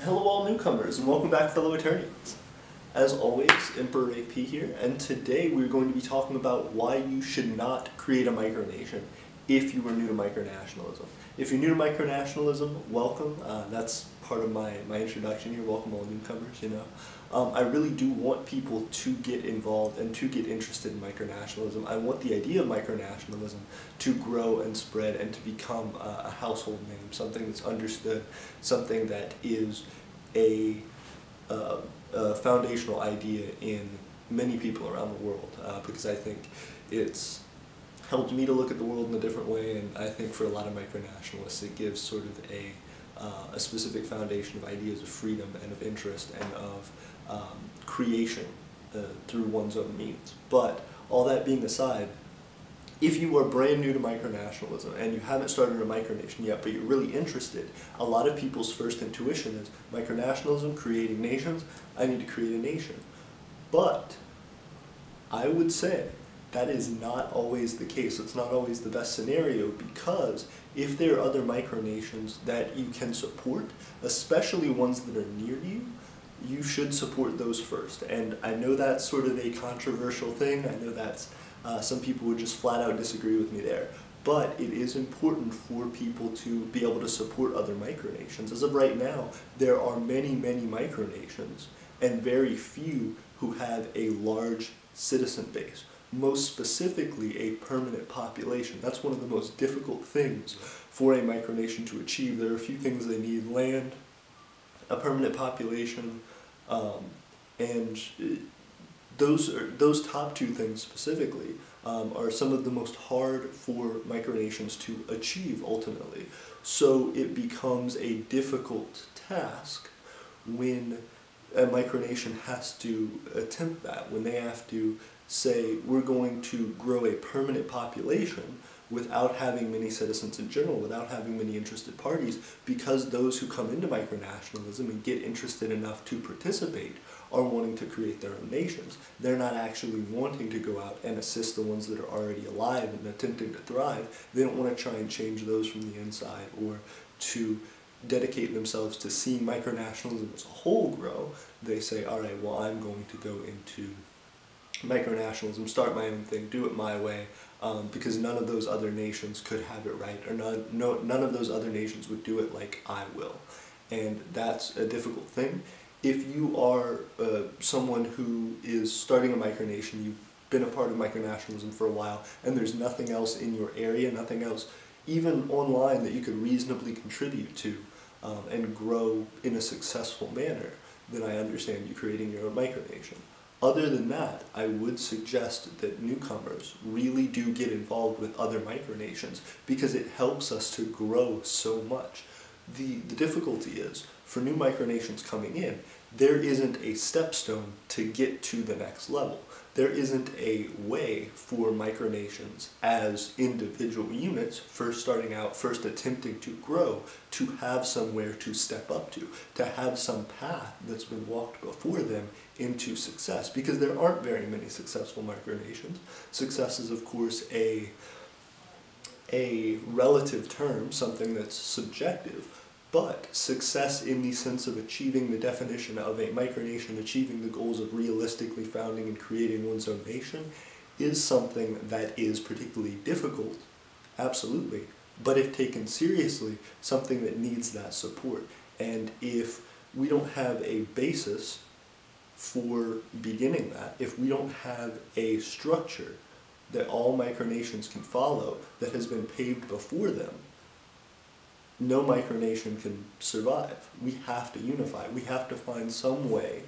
Hello all newcomers and welcome back fellow Eternians. As always, Emperor AP here, and today we're going to be talking about why you should not create a micronation if you are new to micronationalism. If you're new to micronationalism, welcome. That's part of my introduction here. Welcome all newcomers, I really do want people to get involved and to get interested in micronationalism. I want the idea of micronationalism to grow and spread and to become a household name, something that's understood, something that is a foundational idea in many people around the world, because I think it's helped me to look at the world in a different way, and I think for a lot of micronationalists it gives sort of a specific foundation of ideas of freedom and of interest and of creation through one's own means. But all that being aside, if you are brand new to micronationalism and you haven't started a micronation yet, but you're really interested, a lot of people's first intuition is micronationalism, creating nations, I need to create a nation. But I would say that is not always the case. It's not always the best scenario, because if there are other micronations that you can support, especially ones that are near you, you should support those first. And I know that's sort of a controversial thing. I know that's some people would just flat out disagree with me there. But it is important for people to be able to support other micronations. As of right now, there are many, many micronations and very few who have a large citizen base. Most specifically, a permanent population. That's one of the most difficult things for a micronation to achieve. There are a few things they need: land, a permanent population, and those top two things specifically are some of the most hard for micronations to achieve ultimately. So it becomes a difficult task when a micronation has to attempt that, when they have to say, we're going to grow a permanent population without having many citizens in general, without having many interested parties, because those who come into micronationalism and get interested enough to participate are wanting to create their own nations. They're not actually wanting to go out and assist the ones that are already alive and attempting to thrive. They don't want to try and change those from the inside, or to dedicate themselves to seeing micronationalism as a whole grow. They say, all right, well, I'm going to go into micronationalism, start my own thing, do it my way, because none of those other nations could have it right, or none of those other nations would do it like I will. And that's a difficult thing. If you are someone who is starting a micronation, you've been a part of micronationalism for a while, and there's nothing else in your area, nothing else even online that you could reasonably contribute to and grow in a successful manner, then I understand you creating your own micronation. Other than that, I would suggest that newcomers really do get involved with other micronations, because it helps us to grow so much. The difficulty is, for new micronations coming in, there isn't a stepstone to get to the next level. There isn't a way for micronations as individual units, first starting out, first attempting to grow, to have somewhere to step up to have some path that's been walked before them into success, because there aren't very many successful micronations. Success is, of course, a relative term, something that's subjective, but success in the sense of achieving the definition of a micronation, achieving the goals of realistically founding and creating one's own nation, is something that is particularly difficult, absolutely, but if taken seriously, something that needs that support. And if we don't have a basis for beginning that, if we don't have a structure that all micronations can follow that has been paved before them, no micronation can survive. We have to unify. We have to find some way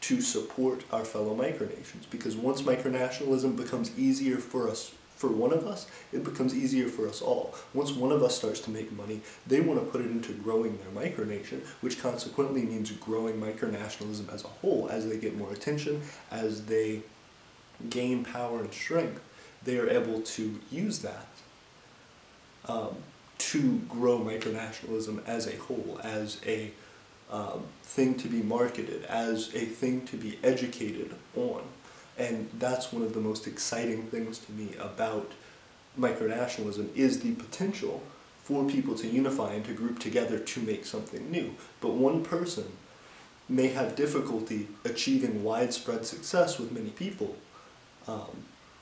to support our fellow micronations, because once micronationalism becomes easier for us, for one of us, it becomes easier for us all. Once one of us starts to make money, they want to put it into growing their micronation, which consequently means growing micronationalism as a whole. As they get more attention, as they gain power and strength, they are able to use that to grow micronationalism as a whole, as a thing to be marketed, as a thing to be educated on. And that's one of the most exciting things to me about micronationalism, is the potential for people to unify and to group together to make something new. But one person may have difficulty achieving widespread success with many people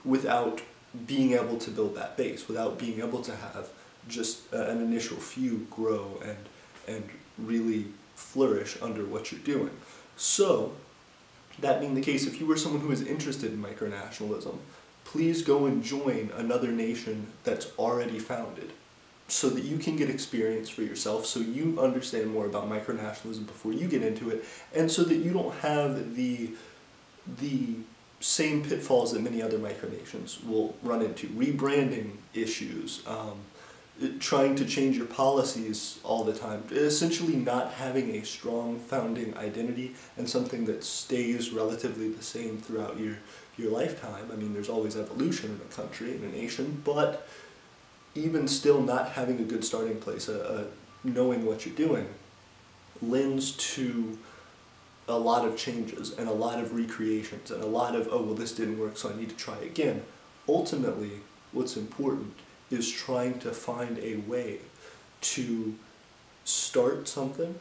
without being able to build that base, without being able to have just an initial few grow and really flourish under what you're doing. So, that being the case, if you were someone who is interested in micronationalism, please go and join another nation that's already founded so that you can get experience for yourself, so you understand more about micronationalism before you get into it, and so that you don't have the same pitfalls that many other micronations will run into. Rebranding issues, trying to change your policies all the time, essentially not having a strong founding identity and something that stays relatively the same throughout your lifetime. I mean, there's always evolution in a country, in a nation, but even still not having a good starting place, knowing what you're doing, lends to a lot of changes and a lot of recreations and a lot of, oh, well, this didn't work, so I need to try again. Ultimately, what's important is trying to find a way to start something,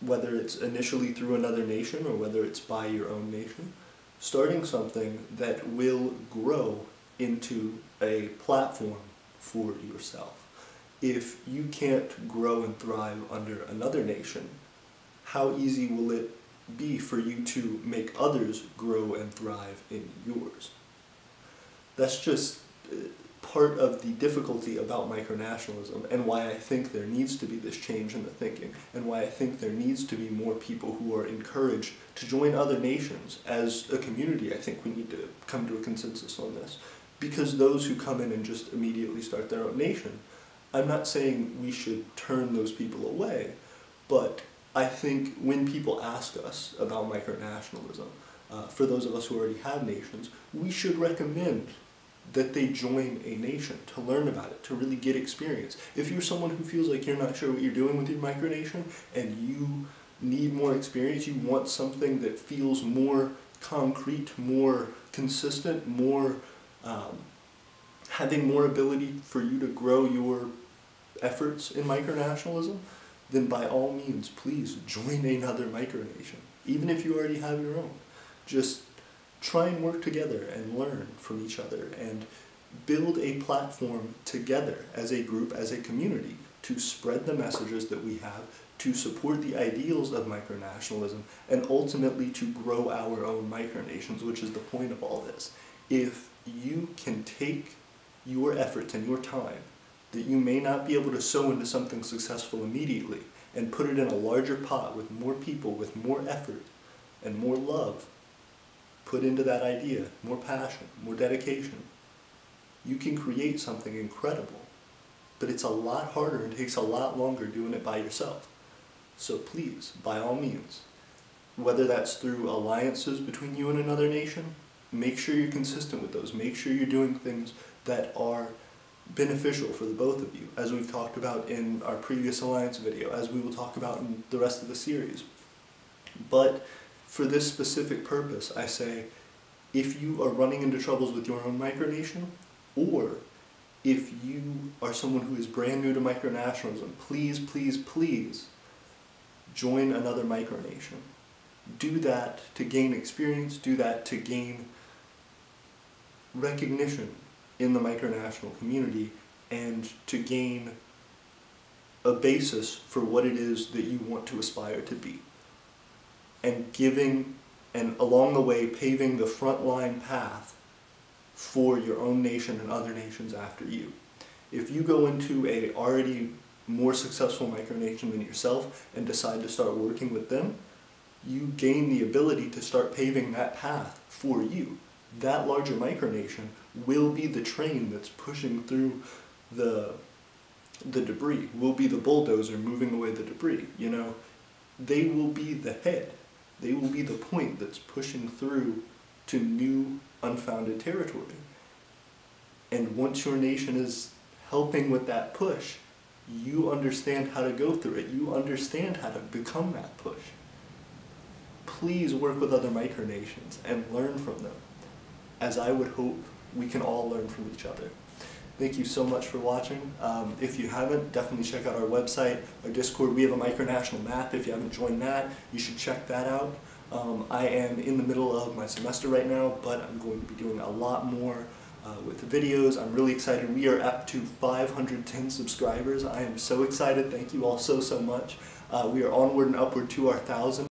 whether it's initially through another nation or whether it's by your own nation, starting something that will grow into a platform for yourself. If you can't grow and thrive under another nation, how easy will it be for you to make others grow and thrive in yours? That's just part of the difficulty about micronationalism, and why I think there needs to be this change in the thinking, and why I think there needs to be more people who are encouraged to join other nations. As a community, I think we need to come to a consensus on this, because those who come in and just immediately start their own nation, I'm not saying we should turn those people away, but I think when people ask us about micronationalism, for those of us who already have nations, we should recommend that they join a nation to learn about it, to really get experience. If you're someone who feels like you're not sure what you're doing with your micronation and you need more experience, you want something that feels more concrete, more consistent, more having more ability for you to grow your efforts in micronationalism, then by all means, please join another micronation. Even if you already have your own. Just try and work together and learn from each other and build a platform together as a group, as a community, to spread the messages that we have, to support the ideals of micronationalism, and ultimately to grow our own micronations, which is the point of all this. If you can take your efforts and your time that you may not be able to sow into something successful immediately and put it in a larger pot with more people, with more effort and more love, put into that idea, more passion, more dedication, you can create something incredible. But it's a lot harder and takes a lot longer doing it by yourself. So please, by all means, whether that's through alliances between you and another nation, make sure you're consistent with those. Make sure you're doing things that are beneficial for the both of you, as we've talked about in our previous alliance video, as we will talk about in the rest of the series. But for this specific purpose, I say, if you are running into troubles with your own micronation, or if you are someone who is brand new to micronationalism, please, please, please join another micronation. Do that to gain experience, do that to gain recognition in the micronational community, and to gain a basis for what it is that you want to aspire to be. And giving, and along the way, paving the frontline path for your own nation and other nations after you. If you go into a already more successful micronation than yourself and decide to start working with them, you gain the ability to start paving that path for you. That larger micronation will be the train that's pushing through the debris, will be the bulldozer moving away the debris, you know. They will be the head. They will be the point that's pushing through to new, unfounded territory. And once your nation is helping with that push, you understand how to go through it. You understand how to become that push. Please work with other micronations and learn from them, as I would hope we can all learn from each other. Thank you so much for watching. If you haven't, definitely check out our website, our Discord. We have a micronational map. If you haven't joined that, you should check that out. I am in the middle of my semester right now, but I'm going to be doing a lot more with the videos. I'm really excited. We are up to 510 subscribers. I am so excited. Thank you all so much. We are onward and upward to our 1,000.